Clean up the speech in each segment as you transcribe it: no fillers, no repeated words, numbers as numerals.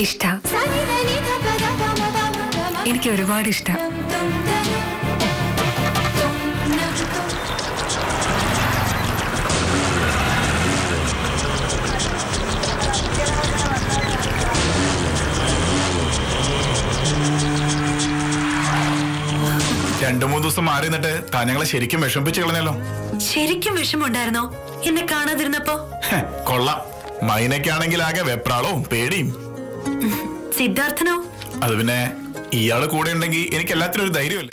ഇഷ്ടം, എനിക്ക് ഒരുപാട് ഇഷ്ടം. രണ്ടു മൂന്ന് ദിവസം മാറി നിന്നിട്ട് താൻ ഞങ്ങളെ ശരിക്കും വിഷമിപ്പിച്ച് കളഞ്ഞല്ലോ. ശരിക്കും വിഷമുണ്ടായിരുന്നോ എന്നെ കാണാതിരുന്നപ്പോ? കൊള്ളാം. മൈനയ്ക്കാണെങ്കിൽ ആകെ വെപ്രാളവും പേടിയും. സിദ്ധാർത്ഥനോ? അത് പിന്നെ ഇയാള് കൂടെ ഉണ്ടെങ്കിൽ എനിക്ക് എല്ലാത്തിനും ഒരു ധൈര്യമല്ലേ.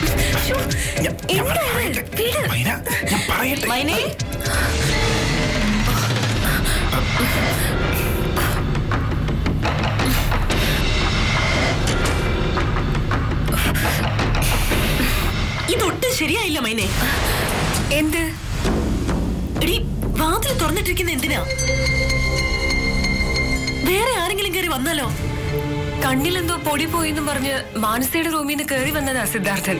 ഇതൊട്ടും ശരിയായില്ല മൈനെ. എന്ത്? എടി, വാതിൽ തുറന്നിട്ടിരിക്കുന്ന എന്തിനാ? വേറെ ആരെങ്കിലും കയറി വന്നാലോ? കണ്ണിലെന്തോ പൊടി പോയിന്നും പറഞ്ഞ് മാനസയുടെ റൂമിൽ നിന്ന് കയറി വന്നതാ സിദ്ധാർത്ഥൻ.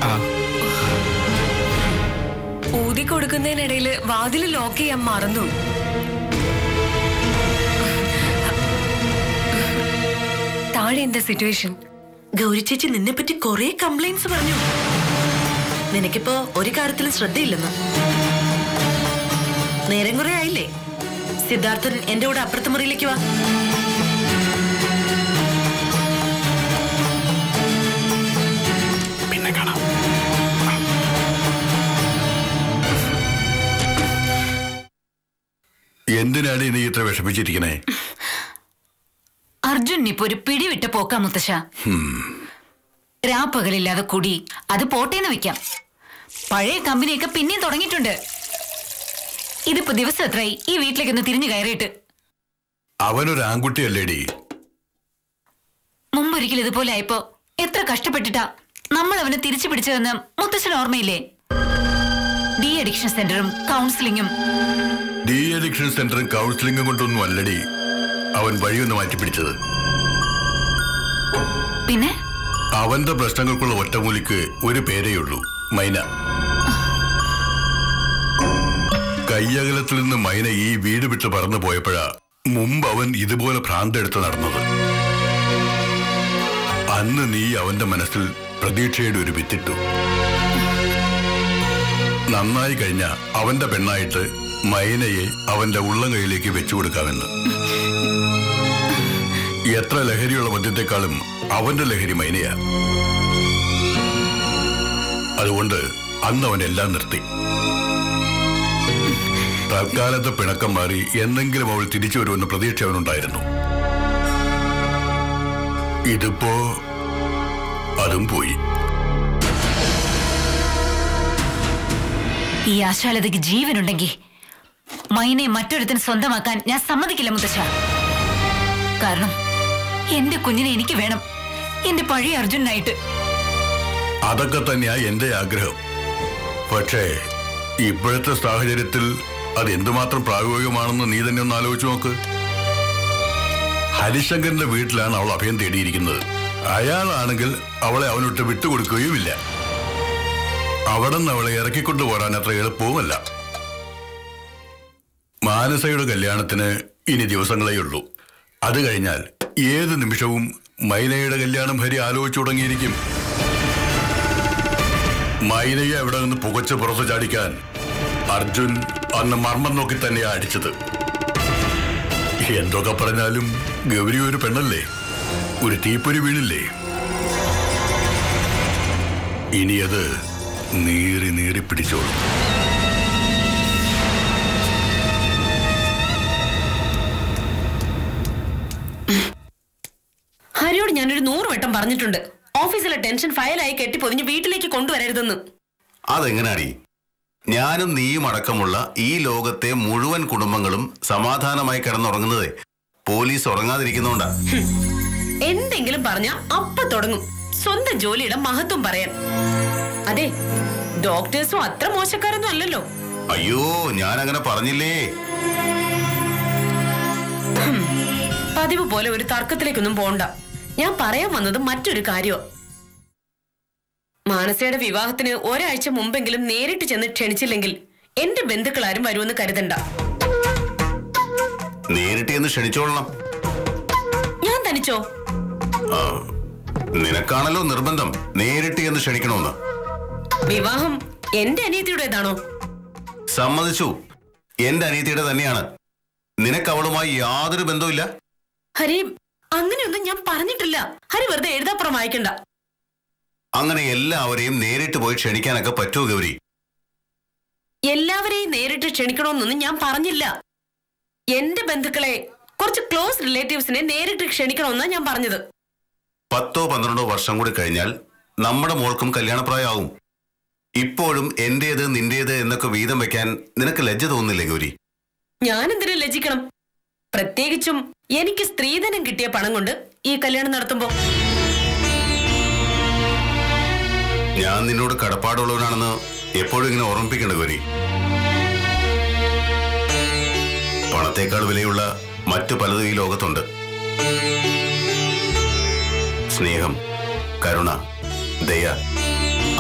ഊതി കൊടുക്കുന്നതിനിടയില് വാതിൽ ലോക്ക് ചെയ്യാൻ മറന്നു. താഴെ എന്താ സിറ്റുവേഷൻ? ഗൗരി ചേച്ചി നിന്നെ പറ്റി കൊറേ കംപ്ലൈന്റ്സ് പറഞ്ഞു. നിനക്കിപ്പോ ഒരു കാര്യത്തിലും ശ്രദ്ധയില്ലെന്ന്. നേരം കുറെ ആയില്ലേ? സിദ്ധാർത്ഥൻ എന്റെ കൂടെ അപ്പുറത്തെ മുറിയിലേക്ക് വാ. പിന്നെ കാണാം. എന്തിനാണ് നീ ഇത്ര വിഷമിച്ചിരിക്കണേ? അർജുൻ ഇപ്പൊ ഒരു പിടിവിട്ട പോക്കാ മുത്തശ്ശ. രാപ്പകലില്ലാതെ കുടി, അത് പോട്ടേന്ന് വെക്കാം. പഴയ കമ്പനിയൊക്കെ പിന്നെയും തുടങ്ങിയിട്ടുണ്ട്. ഇതിപ്പോ ദിവസം എത്രയായി ഈ വീട്ടിലേക്കൊന്ന് തിരിഞ്ഞു കയറിയിട്ട്? അവനൊരു ആൺകുട്ടിയല്ലേടി. മുമ്പൊരിക്കൽ ഇതുപോലെ ആയപ്പോ എത്ര കഷ്ടപ്പെട്ടിട്ടാ നമ്മൾ അവനെ തിരിച്ചു പിടിച്ചതെന്ന് മുത്തശ്ശന് ഓർമ്മയില്ലേ? ഡി അഡിക്ഷൻ സെന്ററും കൗൺസിലിംഗും. ഡി അഡിക്ഷൻ സെന്ററും കൗൺസിലിംഗും കൊണ്ടൊന്നും അല്ലടി അവൻ വഴിയൊന്ന് മാറ്റിപ്പിടിച്ചത്. പിന്നെ അവന്റെ പ്രശ്നങ്ങൾക്കുള്ള ഒറ്റമൂലിക്ക് ഒരു പേരേയുള്ളൂ, മൈന. കയ്യകലത്തിൽ നിന്ന് മൈന ഈ വീട് വിട്ട് പറന്നു പോയപ്പോഴാ മുമ്പ് അവൻ ഇതുപോലെ ഭ്രാന്തെടുത്ത് നടന്നത്. അന്ന് നീ അവന്റെ മനസ്സിൽ പ്രതീക്ഷയുടെ ഒരു വിത്തിട്ടു. നന്നായി കഴിഞ്ഞ അവന്റെ പെണ്ണായിട്ട് മൈനയെ അവന്റെ ഉള്ളം കൈയിലേക്ക് വെച്ചു കൊടുക്കാമെന്ന്. എത്ര ലഹരിയുള്ള മദ്യത്തെക്കാളും അവന്റെ ലഹരി മൈനയാ. അതുകൊണ്ട് അന്ന് അവൻ എല്ലാം നിർത്തി. തൽക്കാലത്തെ പിണക്കം മാറി എന്നെങ്കിലും അവൾ തിരിച്ചു വരുമെന്ന് പ്രതീക്ഷ അവനുണ്ടായിരുന്നു. ഇതിപ്പോ അതും പോയി. ഈ ആശാലതയ്ക്ക് ജീവനുണ്ടെങ്കിൽ മൈനെ മറ്റൊരുത്തിന് സ്വന്തമാക്കാൻ ഞാൻ സമ്മതിക്കില്ല മുത്തശ്ശ. കാരണം എന്റെ കുഞ്ഞിനെ എനിക്ക് വേണം, എന്റെ പഴയ അർജുനായിട്ട്. അതൊക്കെ തന്നെയാ എന്റെ ആഗ്രഹം. പക്ഷേ ഇപ്പോഴത്തെ സാഹചര്യത്തിൽ അത് എന്തുമാത്രം പ്രായോഗികമാണെന്ന് നീ തന്നെ ഒന്ന് ആലോചിച്ചു നോക്ക്. ഹരിശങ്കറിന്റെ വീട്ടിലാണ് അവൾ അഭയം തേടിയിരിക്കുന്നത്. അയാളാണെങ്കിൽ അവളെ അവനൊട്ട് വിട്ടുകൊടുക്കുകയുമില്ല. അവിടെ നിന്ന് അവളെ ഇറക്കിക്കൊണ്ടു പോരാൻ അത്ര എളുപ്പവുമല്ല. മാനസയുടെ കല്യാണത്തിന് ഇനി ദിവസങ്ങളേ ഉള്ളൂ. അത് കഴിഞ്ഞാൽ ഏത് നിമിഷവും മൈനയുടെ കല്യാണം ഹരി ആലോചിച്ചു തുടങ്ങിയിരിക്കും. മൈനയെ അവിടെ നിന്ന് പുകച്ച് പുറത്തു ചാടിക്കാൻ അർജുൻ അന്ന് മർമ്മം നോക്കി തന്നെയാ അടിച്ചത്. എന്തൊക്കെ പറഞ്ഞാലും ഗൗരി ഒരു പെണ്ണല്ലേ, ഒരു തീപ്പൊരി വീണില്ലേ. ഇനി അത് നീറി നീറി പിടിച്ചോളും. ഹരിയോട് ഞാനൊരു 100 വട്ടം പറഞ്ഞിട്ടുണ്ട്, ഓഫീസിലെ ടെൻഷൻ ഫയലായി കെട്ടിപ്പൊതിഞ്ഞ് വീട്ടിലേക്ക് കൊണ്ടുവരരുതെന്ന്. അതെങ്ങനാടി? ഞാനും നീയും അടക്കമുള്ള ഈ ലോകത്തെ മുഴുവൻ കുടുംബങ്ങളും സമാധാനമായി കിടന്നുറങ്ങുന്നത് പോലീസ് ഉറങ്ങാതിരിക്കുന്നോണ്ടാ. എന്തെങ്കിലും പറഞ്ഞ അപ്പ തുടങ്ങും സ്വന്തം ജോലിയുടെ മഹത്വം പറയാൻ. അതെ, ഡോക്ടേഴ്സും അത്ര മോശക്കാരൊന്നും അല്ലല്ലോ. അയ്യോ, ഞാൻ അങ്ങനെ പറഞ്ഞില്ലേ. പതിവ് പോലെ ഒരു തർക്കത്തിലേക്കൊന്നും പോണ്ട. ഞാൻ പറയാൻ വന്നത് മറ്റൊരു കാര്യം. മാനസയുടെ വിവാഹത്തിന് ഒരാഴ്ച മുമ്പെങ്കിലും നേരിട്ട് ചെന്ന് ക്ഷണിച്ചില്ലെങ്കിൽ എന്റെ ബന്ധുക്കളാരും വരുമെന്ന് കരുതണ്ട. നേരിട്ട് എന്ന് ക്ഷണിച്ചോളണം. ഞാൻ തനിച്ചോ? നിനക്കാണല്ലോ നിർബന്ധം നേരിട്ട് എന്ന് ക്ഷണിക്കണമെന്ന്. വിവാഹം എന്റെ അനിയത്തിയുടേതാണോ? സമ്മതിച്ചു, എന്റെ അനിയത്തിയുടെ തന്നെയാണ്. നിനക്ക് അവളുമായി യാതൊരു ബന്ധവുമില്ല. ഹരി, അങ്ങനെയൊന്നും ഞാൻ പറഞ്ഞിട്ടില്ല. ഹരി വെറുതെ എഴുതാപ്പുറം വായിക്കണ്ട. അങ്ങനെ എല്ലാവരെയും നേരിട്ട് പോയി ക്ഷണിക്കാനൊക്കെ പറ്റുമോ ഗൗരി? എല്ലാവരെയും നേരിട്ട് ക്ഷണിക്കണമെന്നൊന്നും ഞാൻ പറഞ്ഞില്ല. എന്റെ ബന്ധുക്കളെ, കുറച്ച് ക്ലോസ് റിലേറ്റീവ്സിനെ നേരിട്ട് ക്ഷണിക്കണമെന്നാ ഞാൻ പറഞ്ഞത്. 10-12 വർഷം കൂടി കഴിഞ്ഞാൽ നമ്മുടെ മോൾക്കും കല്യാണപ്രായമാവും. ഇപ്പോഴും എന്റേത് നിന്റേത് എന്നൊക്കെ വീതം വെക്കാൻ നിനക്ക് ലജ്ജ തോന്നുന്നില്ലേ ഗൗരി? ഞാൻ എന്തിനു ലജ്ജിക്കണം? പ്രത്യേകിച്ചും എനിക്ക് സ്ത്രീധനം കിട്ടിയ പണം കൊണ്ട് ഈ കല്യാണം നടത്തുമ്പോ. ഞാൻ നിന്നോട് കടപ്പാടുള്ളവനാണെന്ന് എപ്പോഴും ഇങ്ങനെ ഓർമ്മിപ്പിക്കേണ്ട ഗൗരി. പണത്തേക്കാൾ വിലയുള്ള മറ്റു പലതും ഈ ലോകത്തുണ്ട്. സ്നേഹം, കരുണ, ദയ,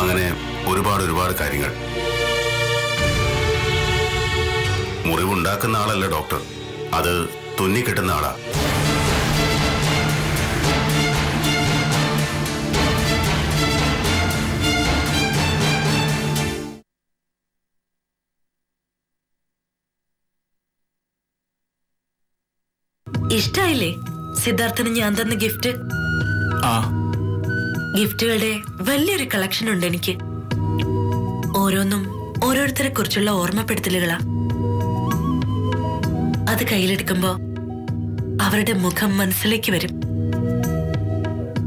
അങ്ങനെ ഒരുപാട് കാര്യങ്ങൾ. മുറിവുണ്ടാക്കുന്ന ആളല്ല ഡോക്ടർ, അത് തുന്നിക്കെട്ടുന്ന ആളാ. ഇഷ്ടായില്ലേ സിദ്ധാർത്ഥന് ഞാൻ തന്ന ഗിഫ്റ്റ്? ഗിഫ്റ്റുകളുടെ വലിയൊരു കളക്ഷൻ ഉണ്ട് എനിക്ക്. ഓരോന്നും ഓരോരുത്തരെ കുറിച്ചുള്ള ഓർമ്മപ്പെടുത്തലുകളാ. അത് കയ്യിലെടുക്കുമ്പോ അവരുടെ മുഖം മനസ്സിലേക്ക് വരും.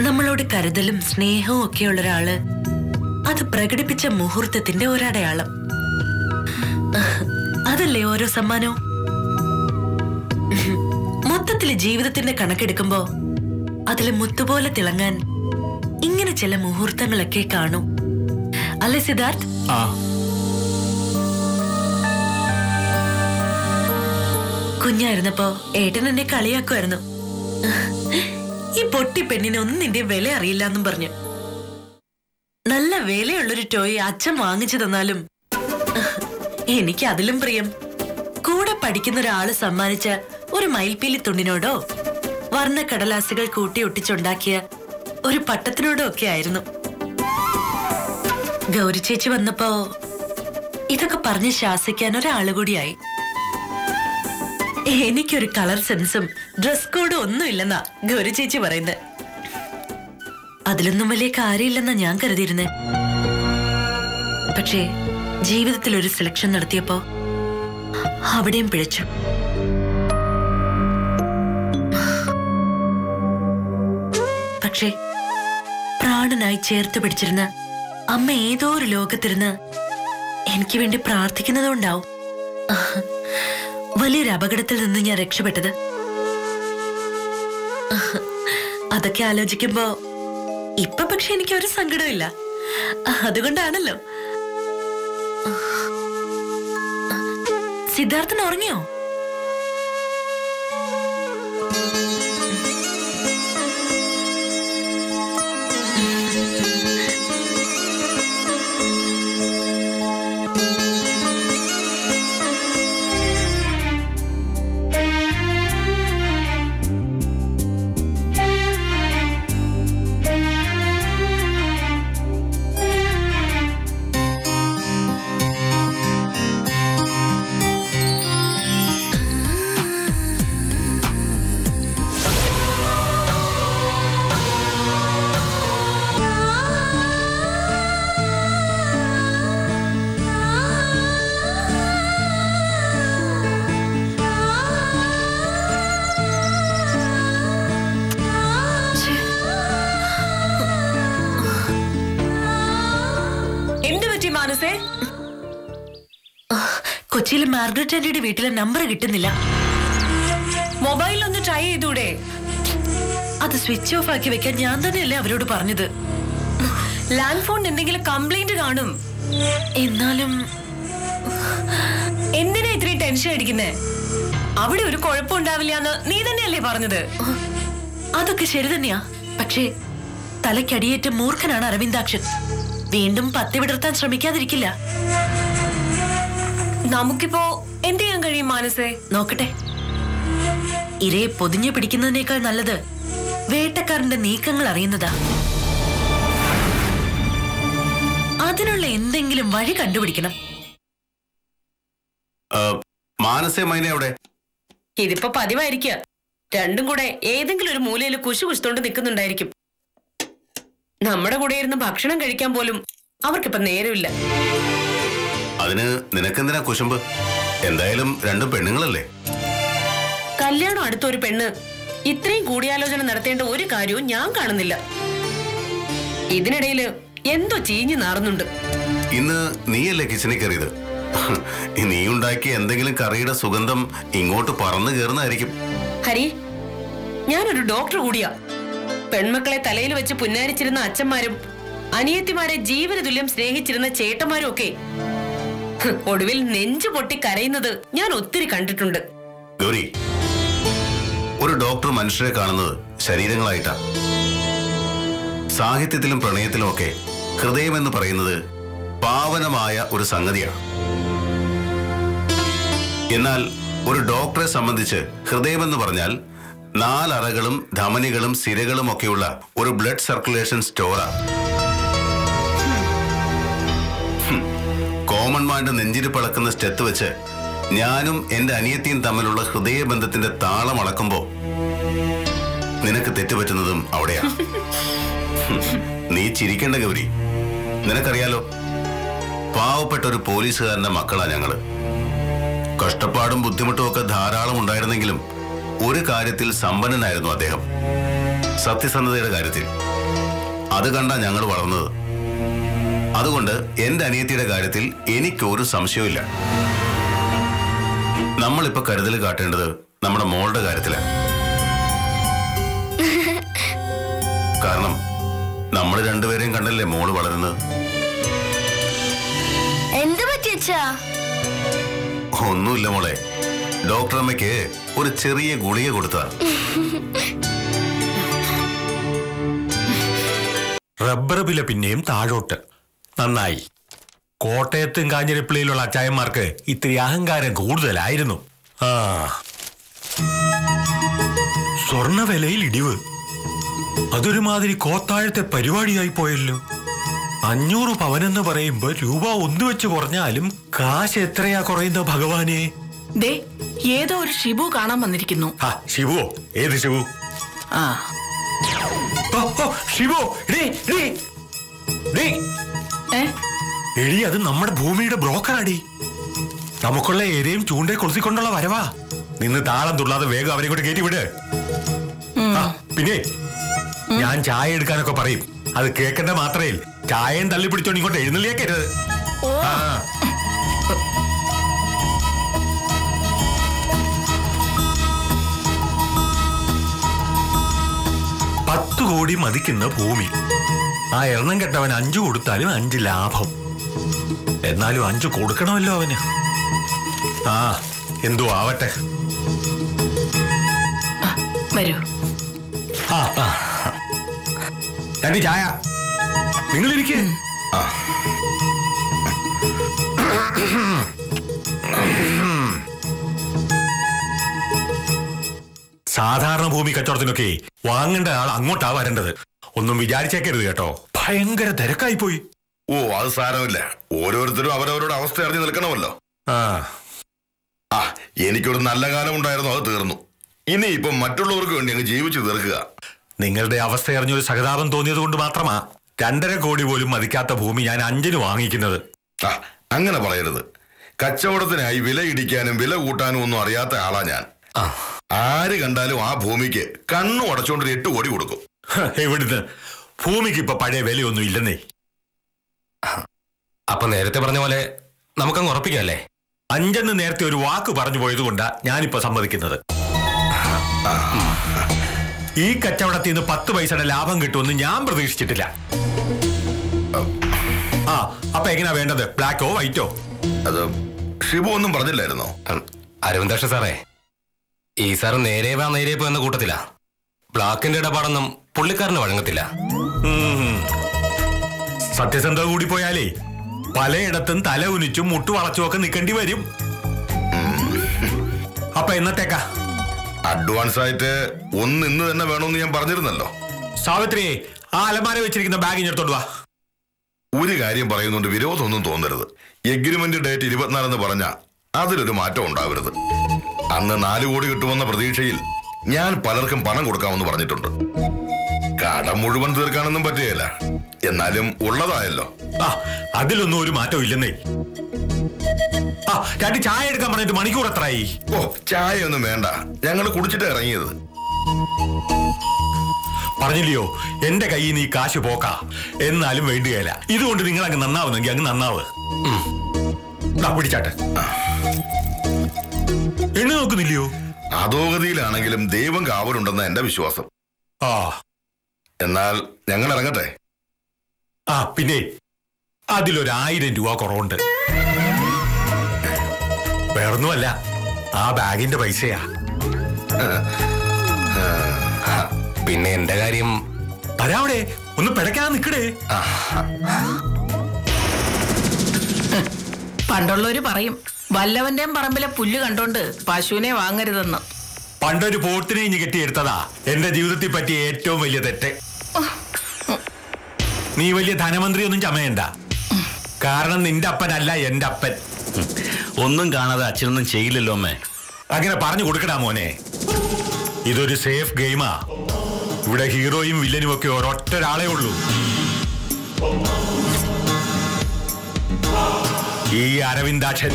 നമ്മളോട് കരുതലും സ്നേഹവും ഒക്കെയുള്ള ഒരാള് അത് പ്രകടിപ്പിച്ച മുഹൂർത്തത്തിന്റെ ഒരടയാളം. അതല്ലേ ഓരോ സമ്മാനവും. മൊത്തത്തില് ജീവിതത്തിന്റെ കണക്കെടുക്കുമ്പോ അതില് മുത്തുപോലെ തിളങ്ങാൻ ഇങ്ങനെ ചില മുഹൂർത്തങ്ങളൊക്കെ കാണും. അല്ലേ സിദ്ധാർത്ഥ്? കുഞ്ഞായിരുന്നപ്പോ ഏട്ടൻ എന്നെ കളിയാക്കുമായിരുന്നു. ഈ പൊട്ടി പെണ്ണിന് ഒന്നും നിന്റെ വില അറിയില്ല എന്നും പറഞ്ഞു. നല്ല വിലയുള്ളൊരു ടോയ് അച്ഛൻ വാങ്ങിച്ചു തന്നാലും എനിക്ക് അതിലും പ്രിയം കൂടെ പഠിക്കുന്ന ഒരാള് സമ്മാനിച്ച ഒരു മയിൽപ്പീലി തുണ്ടിനോടോ വർണ്ണ കടലാസുകൾ കൂട്ടി ഒട്ടിച്ചുണ്ടാക്കിയ ഒരു പട്ടത്തിനോടോ ഒക്കെ ആയിരുന്നു. ഗൗരി ചേച്ചി വന്നപ്പോ ഇതൊക്കെ പറഞ്ഞ് ശാസിക്കാൻ ഒരാള് കൂടിയായി. എനിക്കൊരു കളർ സെൻസും ഡ്രസ് കോഡും ഒന്നുമില്ലെന്നാ ഗൗരി ചേച്ചി പറയുന്നത്. അതിലൊന്നും വലിയ കാര്യമില്ലെന്നാ ഞാൻ കരുതിയിരുന്നേ. പക്ഷേ ജീവിതത്തിൽ ഒരു സെലക്ഷൻ നടത്തിയപ്പോ അവിടെയും പിഴച്ചു. പക്ഷേ പ്രാണനായി ചേർത്ത് പിടിച്ചിരുന്ന അമ്മ ഏതോ ഒരു ലോകത്തിരുന്ന് എനിക്ക് വേണ്ടി പ്രാർത്ഥിക്കുന്നതുകൊണ്ടാവും വലിയൊരു അപകടത്തിൽ നിന്ന് ഞാൻ രക്ഷപ്പെട്ടത്. അതൊക്കെ ആലോചിക്കുമ്പോ ഇപ്പൊ പക്ഷെ എനിക്ക് ഒരു സങ്കടമില്ല. അതുകൊണ്ടാണല്ലോ. സിദ്ധാർത്ഥൻ ഉറങ്ങിയോ? കൊച്ചിയിലെ മാർഗരറ്റ് ആന്റിയുടെ വീട്ടിലെ നമ്പർ കിട്ടുന്നില്ല. മൊബൈലൊന്ന് ട്രൈ ചെയ്തൂടെ? അത് സ്വിച്ച് ഓഫ് ആക്കി വെക്കാൻ ഞാൻ തന്നെയല്ലേ അവരോട് പറഞ്ഞത്. ലാൻഡ് ഫോൺ എന്തെങ്കിലും കംപ്ലൈന്റ് കാണും. എന്നാലും എന്തിനാ ഇത്രയും ടെൻഷൻ അടിക്കുന്നേ? അവിടെ ഒരു കുഴപ്പമുണ്ടാവില്ല എന്ന് നീ തന്നെയല്ലേ പറഞ്ഞത്? അതൊക്കെ ശരി തന്നെയാ. പക്ഷേ തലയ്ക്കടിയേറ്റ മൂർഖനാണ് അരവിന്ദാക്ഷൻ. വീണ്ടും പത്തി വിടർത്താൻ ശ്രമിക്കാതിരിക്കില്ല. നമുക്കിപ്പോ എന്ത് ചെയ്യാൻ കഴിയും മാനസേ? നോക്കട്ടെ, ഇരയെ പൊതിഞ്ഞു പിടിക്കുന്നതിനേക്കാൾ നല്ലത് വേട്ടക്കാരന്റെ നീക്കങ്ങൾ അറിയുന്നതാ. അതിനുള്ള എന്തെങ്കിലും വഴി കണ്ടുപിടിക്കണം. മാനസേ മൈന എവിടെ? ഇതിപ്പോ പതിവായിരിക്കുക. രണ്ടും കൂടെ ഏതെങ്കിലും ഒരു മൂലയിൽ കുശു കുശുത്തോണ്ട് നിൽക്കുന്നുണ്ടായിരിക്കും. നമ്മുടെ കൂടെ ഇരുന്ന് ഭക്ഷണം കഴിക്കാൻ പോലും അവർക്കിപ്പോ നേരമില്ല. അതിന് നിനക്കെന്തിനാ കുശുമ്പ്? എന്തായാലും രണ്ടും പെണ്ണുങ്ങളല്ലേ. കല്യാണം അടുത്ത ഒരു പെണ്ണ് ഇത്രയും കൂടിയാലോചന നടത്തേണ്ട ഒരു കാര്യവും ഞാൻ കാണുന്നില്ല. ഇതിനിടയില് എന്തോ ചീഞ്ഞു നാറുന്നുണ്ട്. ഇന്ന് നീയല്ലേ കിച്ചണിൽ കയറിയത്? നീ ഉണ്ടാക്കിയ എന്തെങ്കിലും കറിയുടെ സുഗന്ധം ഇങ്ങോട്ട് പറന്നു കയറുന്നതായിരിക്കും. ഹരി, ഞാനൊരു ഡോക്ടർ കൂടിയാ. പെൺമക്കളെ തലയിൽ വെച്ച് പുന്നാരിച്ചിരുന്ന അച്ഛന്മാരും അനിയത്തിമാരെ ജീവന തുല്യം സ്നേഹിച്ചിരുന്ന ചേട്ടന്മാരും ഒക്കെ ഒടുവിൽ നെഞ്ചു പൊട്ടി കരയുന്നത് ഞാൻ ഒത്തിരി കണ്ടിട്ടുണ്ട്. ഗൗരി, ഒരു ഡോക്ടർ മനുഷ്യരെ കാണുന്നത് ശരീരങ്ങളായിട്ടാ. സാഹിത്യത്തിലും പ്രണയത്തിലും ഒക്കെ ഹൃദയമെന്ന് പറയുന്നത് പാവനമായ ഒരു സംഗതിയാണ്. എന്നാൽ ഒരു ഡോക്ടറെ സംബന്ധിച്ച് ഹൃദയമെന്ന് പറഞ്ഞാൽ 4 അറകളും ധമനികളും സിരകളും ഒക്കെയുള്ള ഒരു ബ്ലഡ് സർക്കുലേഷൻ സ്റ്റോറാ. കോമൺ മാന്റെ നെഞ്ചിൽ പളക്കുന്ന സ്റ്റെത്ത് വെച്ച് ഞാനും എന്റെ അനിയത്തിയും തമ്മിലുള്ള ഹൃദയബന്ധത്തിന്റെ താളം അളക്കുമ്പോ നിനക്ക് തെറ്റുപറ്റുന്നതും അവിടെയാ. നീ ചിരിക്കേണ്ട ഗൗരി. നിനക്കറിയാലോ, പാവപ്പെട്ട ഒരു പോലീസുകാരന്റെ മക്കളാ ഞങ്ങള്. കഷ്ടപ്പാടും ബുദ്ധിമുട്ടും ഒക്കെ ധാരാളം ഉണ്ടായിരുന്നെങ്കിലും ഒരു കാര്യത്തിൽ സമ്പന്നനായിരുന്നു അദ്ദേഹം, സത്യസന്ധതയുടെ കാര്യത്തിൽ. അത് കണ്ടാ ഞങ്ങൾ വളർന്നത്. അതുകൊണ്ട് എന്റെ അനിയത്തിയുടെ കാര്യത്തിൽ എനിക്കൊരു സംശയവുമില്ല. നമ്മളിപ്പോ കരുതൽ കാട്ടേണ്ടത് നമ്മുടെ മോളുടെ കാര്യത്തിലാണ്. കാരണം നമ്മൾ രണ്ടുപേരെയും കണ്ടല്ലേ മോള് വളരുന്നത്. എന്ത് പറ്റിയച്ചാ? ഒന്നുമില്ല മോളെ, ഡോക്ടർ അമ്മയ്ക്ക് ഒരു ചെറിയ ഗുളിക കൊടുത്ത. റബ്ബർ വില പിന്നെയും താഴോട്ട്. നന്നായി. കോട്ടയത്തും കാഞ്ഞിരപ്പള്ളിയിലുള്ള അച്ചായന്മാർക്ക് ഇത്തിരി അഹങ്കാരം കൂടുതലായിരുന്നു. സ്വർണ വിലയിൽ ഇടിവ്. അതൊരുമാതിരി കോത്താഴത്തെ പരിപാടിയായി പോയല്ലോ. 500 പവനെന്ന് പറയുമ്പോ രൂപ 1 വെച്ച് കുറഞ്ഞാലും കാശ് എത്രയാ കുറയുന്നത് ഭഗവാനെ? ദേ, ഏതോ ഒരു ഷിബു കാണാൻ വന്നിരിക്കുന്നു. ഷിബുവോ? ഏത് ഷിബു? ഷിബു, എടി, അത് നമ്മുടെ ഭൂമിയുടെ ബ്രോക്കറാടി. നമുക്കുള്ള ഏരിയയും ചൂണ്ടയെ കൊളുത്തിക്കൊണ്ടുള്ള വരവാ. നിന്ന് താളം തുള്ളാതെ വേഗം അവരെ കൊണ്ട് കയറ്റി വിട്. പിന്നെ ഞാൻ ചായ എടുക്കാനൊക്കെ പറയും. അത് കേൾക്കേണ്ട മാത്രമേ ചായയും തള്ളി പിടിച്ചോണ്ട് ഇങ്ങോട്ട് എഴുന്നള്ളിയേക്കരുത്. 10 കോടി മതിക്കുന്ന ഭൂമി. ആ എണ്ണം കെട്ടവൻ 5 കൊടുത്താലും 5 ലാഭം. എന്നാലും 5 കൊടുക്കണമല്ലോ അവന്. എന്തോ ആവട്ടെ. വരൂ. രണ്ടി ചായ. നിങ്ങളിരിക്കേ. സാധാരണ ഭൂമി കച്ചവടത്തിനൊക്കെ വാങ്ങേണ്ട ആൾ അങ്ങോട്ടാ വരേണ്ടത്. ഒന്നും വിചാരിച്ചേക്കരുത് കേട്ടോ. ഭയങ്കര തിരക്കായി പോയി. അത് സാരമില്ല. ഓരോരുത്തരും അവരവരുടെ അവസ്ഥ അറിഞ്ഞു നിൽക്കണമല്ലോ. എനിക്കൊരു നല്ല കാലം ഉണ്ടായിരുന്നു, അത് തീർന്നു. ഇനി ഇപ്പം മറ്റുള്ളവർക്ക് വേണ്ടി അങ്ങ് ജീവിച്ചു തീർക്കുക. നിങ്ങളുടെ അവസ്ഥ അറിഞ്ഞൊരു സഹതാപം തോന്നിയത് കൊണ്ട് മാത്രമാ 2.5 കോടി പോലും മതിക്കാത്ത ഭൂമി ഞാൻ 5 വാങ്ങിക്കുന്നത്. അങ്ങനെ പറയരുത്. കച്ചവടത്തിനായി വില ഇടിക്കാനും വില കൂട്ടാനും ഒന്നും അറിയാത്ത ആളാ ഞാൻ. ആര് കണ്ടാലും ആ ഭൂമിക്ക് കണ്ണു അടച്ചോണ്ട് 8 കോടി കൊടുക്കും. എവിടുന്ന്? ഭൂമിക്ക് ഇപ്പൊ പഴയ വിലയൊന്നും ഇല്ലെന്നേ. അപ്പൊ നേരത്തെ പറഞ്ഞ പോലെ നമുക്കങ്ങ് ഉറപ്പിക്കല്ലേ? 5 നേരത്തെ ഒരു വാക്ക് പറഞ്ഞു പോയത് കൊണ്ടാ ഞാനിപ്പോ സമ്മതിക്കുന്നത്. ഈ കച്ചവടത്തിൽ നിന്ന് 10 പൈസയുടെ ലാഭം കിട്ടുമെന്ന് ഞാൻ പ്രതീക്ഷിച്ചിട്ടില്ല. അപ്പൊ എങ്ങനെയാ വേണ്ടത്? ബ്ലാക്കോ വൈറ്റോ? അത് ഷിബു ഒന്നും പറഞ്ഞില്ലായിരുന്നോ? അരവിന്ദാക്ഷ സാറേ, ഈ സാർ നേരെ വാ നേരെ പോ എന്ന കൂട്ടത്തിലാ. ബ്ലാക്കിന്റെ ഇടപാടൊന്നും പുള്ളിക്കാരന് വഴങ്ങത്തില്ല. സത്യസന്ധത കൂടി പോയാലേ പലയിടത്തും തല ഉനിച്ചും മുട്ടു വളച്ചും ഒക്കെ നിൽക്കേണ്ടി വരും. അപ്പൊ എന്നത്തേക്കാ? അഡ്വാൻസ് ആയിട്ട് ഇന്ന് തന്നെ വേണമെന്ന് ഞാൻ പറഞ്ഞിരുന്നല്ലോ. സാവിത്രിയെ, ആ അലമാര വെച്ചിരിക്കുന്ന ബാഗ് ഇങ്ങോട്ട് വാ. ഒരു കാര്യം പറയുന്നുണ്ട്, വിരോധമൊന്നും തോന്നരുത്. എഗ്രിമെന്റ് ഡേറ്റ് 24 പറഞ്ഞ അതിലൊരു മാറ്റം ഉണ്ടാവരുത്. അന്ന് 4 കോടി കിട്ടുമെന്ന പ്രതീക്ഷയിൽ ഞാൻ പലർക്കും പണം കൊടുക്കാമെന്ന് പറഞ്ഞിട്ടുണ്ട്. കടം മുഴുവൻ തീർക്കാനൊന്നും പറ്റുകയില്ല, എന്നാലും ഉള്ളതായല്ലോ. അതിലൊന്നും ഒരു മാറ്റവും ഇല്ലെന്നേ. രണ്ട് ചായ എടുക്കാൻ പറഞ്ഞിട്ട് മണിക്കൂർ എത്രയായി? ചായ ഒന്നും വേണ്ട, ഞങ്ങൾ കുടിച്ചിട്ട് ഇറങ്ങിയത്. പറഞ്ഞില്ലയോ എന്റെ കയ്യിൽ നിന്ന് ഈ കാശ് പോക്കാ. എന്നാലും വേണ്ടുകയില്ല. ഇതുകൊണ്ട് നിങ്ങൾ അങ്ങ് നന്നാവുന്നെങ്കിൽ അങ്ങ് നന്നാവ്. പിടിച്ചാട്ടെ. എണ്ണ നോക്കുന്നില്ലയോ? അധോഗതിയിലാണെങ്കിലും ദൈവം കാവലുണ്ടെന്ന എന്റെ വിശ്വാസം. എന്നാൽ ഞങ്ങൾ ഇറങ്ങട്ടെ. പിന്നെ അതിലൊരു1000 രൂപ കുറവുണ്ട്. വേറൊന്നുമല്ല, ആ ബാഗിന്റെ പൈസയാ. പിന്നെ എന്റെ കാര്യം തരാവിടെ. ഒന്ന് പിടയ്ക്കാതെ നിക്കടേ. പണ്ടുള്ളവര് പറയും വല്ലവന്റെയും പറമ്പിലെ പുല്ല് കണ്ടോണ്ട് പശുവിനെ വാങ്ങരുതെന്ന്. പണ്ടൊരു പോത്തിനെ ഇഞ്ഞ് കെട്ടിയെടുത്തതാ എന്റെ ജീവിതത്തിൽ പറ്റിയ ഏറ്റവും വലിയ തെറ്റ്. നീ വലിയ ധനമന്ത്രി ഒന്നും ചമയണ്ട. കാരണം നിന്റെ അപ്പനല്ല എന്റെ അപ്പൻ. ഒന്നും കാണാതെ അച്ഛനൊന്നും ചെയ്യില്ലല്ലോ അമ്മേ. അങ്ങനെ പറഞ്ഞു കൊടുക്കടാ മോനെ. ഇതൊരു സേഫ് ഗെയിമാ. ഇവിടെ ഹീറോയും വില്ലനും ഒക്കെ ഒരൊറ്റ ഒരാളേ ഉള്ളൂ. ഈ അരവിന്ദാക്ഷൻ.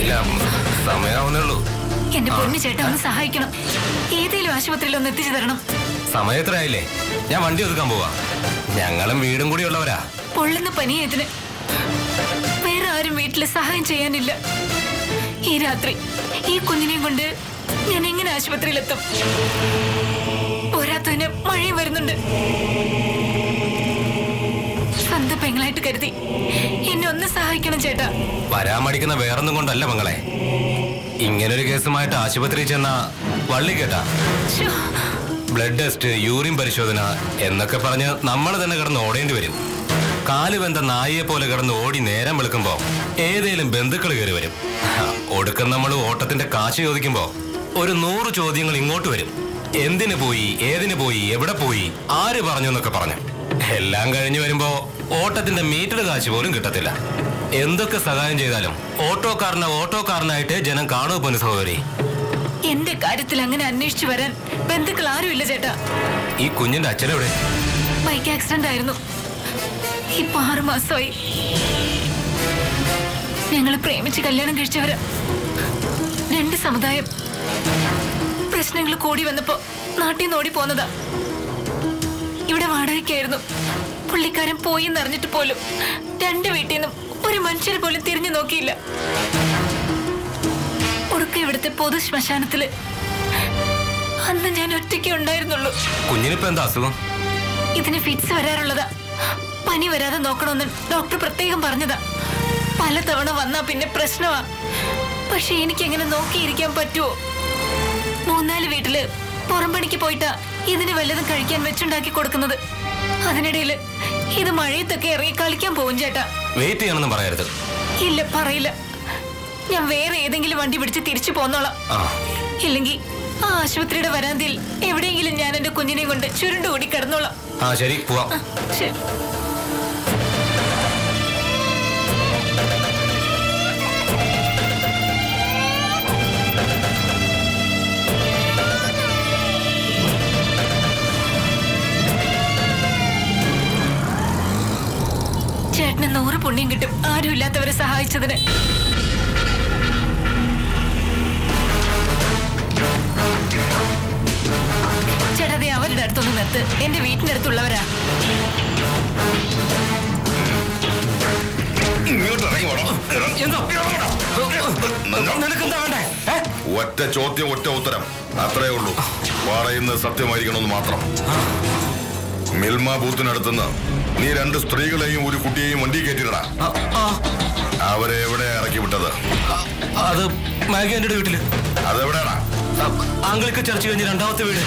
ഇല്ല, സമയാവുന്നേ ഉള്ളൂ. എന്റെ പൊന്നു ചേട്ടാ, ഒന്ന് സഹായിക്കണം. ഏതെങ്കിലും ആശുപത്രിയിൽ ഒന്ന് എത്തിച്ചു തരണം. സമയം എത്രയായില്ലേ? ഞാൻ വണ്ടി ഒതുക്കാൻ പോവാ. ഞങ്ങളും വീടും കൂടി ഉള്ളവരാ. പൊള്ളുന്ന പനിയേതിന് വേറെ ആരും വീട്ടില് സഹായം ചെയ്യാനില്ല. ഈ രാത്രി ഈ കുഞ്ഞിനെയും കൊണ്ട് ഞാൻ എങ്ങനെ ആശുപത്രിയിലെത്തും? പോരാത്തതിന് മഴയും വരുന്നുണ്ട്. സ്വന്തം പെങ്ങളായിട്ട് കരുതി എന്നെ ഒന്ന് സഹായിക്കണം ചേട്ടാ. വരാൻ മടിക്കുന്ന വേറൊന്നും കൊണ്ടല്ല മകളെ. ഇങ്ങനൊരു കേസുമായിട്ട് ആശുപത്രിയിൽ ചെന്ന വള്ളി കേട്ടാ. ബ്ലഡ് ടെസ്റ്റ്, യൂറിൻ പരിശോധന എന്നൊക്കെ പറഞ്ഞ് നമ്മൾ തന്നെ കിടന്ന് ഓടേണ്ടി വരും. കാല് വെന്ത നായയെ പോലെ കിടന്ന് ഓടി നേരം വെളുക്കുമ്പോ ഏതേലും ബന്ധുക്കൾ കയറി വരും. ഒടുക്കം നമ്മൾ ഓട്ടത്തിന്റെ കാശ് ചോദിക്കുമ്പോ ഒരു 100 ചോദ്യങ്ങൾ ഇങ്ങോട്ട് വരും. എന്തിനു പോയി, ഏതിനു പോയി, എവിടെ പോയി, ആര് പറഞ്ഞു എന്നൊക്കെ പറഞ്ഞു. എല്ലാം കഴിഞ്ഞു വരുമ്പോ ഓട്ടത്തിന്റെ മീറ്റർ കാശ് പോലും കിട്ടത്തില്ല. എന്തൊക്കെ സഹായം ചെയ്താലും ഓട്ടോക്കാരനായിട്ട് ജനം കാണുക പോലും സഹോദരി. എന്റെ കാര്യത്തിൽ അങ്ങനെ അന്വേഷിച്ചു വരാൻ ബന്ധുക്കൾ ആരുമില്ല ചേട്ടാ. ഈ കുഞ്ഞിന്റെ അച്ഛനെവിടെ? ബൈക്ക് ആക്സിഡന്റ് ആയിരുന്നു. ഇപ്പൊ 6 മാസമായി. ഞങ്ങൾ പ്രേമിച്ച് കല്യാണം കഴിച്ചവര്. 2 സമുദായം. പ്രശ്നങ്ങൾ കൂടി വന്നപ്പോ നാട്ടിൽ നിന്ന് ഓടി പോന്നതാ. ഇവിടെ വാടകയ്ക്കായിരുന്നു. പുള്ളിക്കാരൻ പോയി എന്നറിഞ്ഞിട്ട് പോലും 2 വീട്ടിൽ നിന്നും ഒരു മനുഷ്യരെ പോലും തിരിഞ്ഞു നോക്കിയില്ല. ഒടുക്ക ഇവിടുത്തെ പൊതു ശ്മശാനത്തില് അന്ന് ഞാൻ ഒറ്റയ്ക്ക് ഉണ്ടായിരുന്നുള്ളൂ. കുഞ്ഞിനിപ്പോ എന്താ അസുഖം? ഇതിന് ഫിറ്റ്സ് വരാറുള്ളതാ. പനി വരാതെ നോക്കണമെന്ന് ഡോക്ടർ പ്രത്യേകം പറഞ്ഞതാ. പലതവണ വന്നാ പിന്നെ പ്രശ്നമാ. പക്ഷെ എനിക്കെങ്ങനെ നോക്കിയിരിക്കാൻ പറ്റുമോ? 3-4 വീട്ടില് പുറംപണിക്ക് പോയിട്ടാ ഇതിന് വല്ലതും കഴിക്കാൻ വെച്ചുണ്ടാക്കി കൊടുക്കുന്നത്. അതിനിടയില് ഇത് മഴയത്തൊക്കെ ഇറങ്ങി കളിക്കാൻ പോകും ചേട്ടാ. വെയിറ്റ് ചെയ്യണമെന്ന് പറയരുത്. ഇല്ല, പറയില്ല. ഞാൻ വേറെ ഏതെങ്കിലും വണ്ടി പിടിച്ച് തിരിച്ചു പോന്നോളാം. ഇല്ലെങ്കിൽ ആ ആശുപത്രിയുടെ വരാന്തിയിൽ എവിടെയെങ്കിലും ഞാൻ എന്റെ കുഞ്ഞിനെയും കൊണ്ട് ചുരുണ്ടുകൂടി കിടന്നോളാം. ശരി, പോവാം. ശരി. ചേട്ടന് 100 പുണ്യം കിട്ടും ആരുമില്ലാത്തവരെ സഹായിച്ചതിന്. ചേട്ടാ, അതെ അവരുടെ അടുത്തൊന്ന് നിർത്ത്. എന്റെ വീട്ടിന്റെ അടുത്തുള്ളവരാ. ഒറ്റ ചോദ്യം, ഒറ്റ ഉത്തരം, അത്രേ ഉള്ളൂ. പറയുന്നത് സത്യമായിരിക്കണമെന്ന് മാത്രം. മിൽമ ബൂത്തിനടുത്തുനിന്ന് നീ 2 സ്ത്രീകളെയും ഒരു കുട്ടിയെയും വണ്ടി കയറ്റിടാ. അവരെ എവിടെ ഇറക്കി വിട്ടത്? അത് മാഗിയുടെ വീട്ടില്. അതെവിടെയാണാ? ആംഗിൾക്ക് ചർച്ച കഴിഞ്ഞ് രണ്ടാമത്തെ വീട്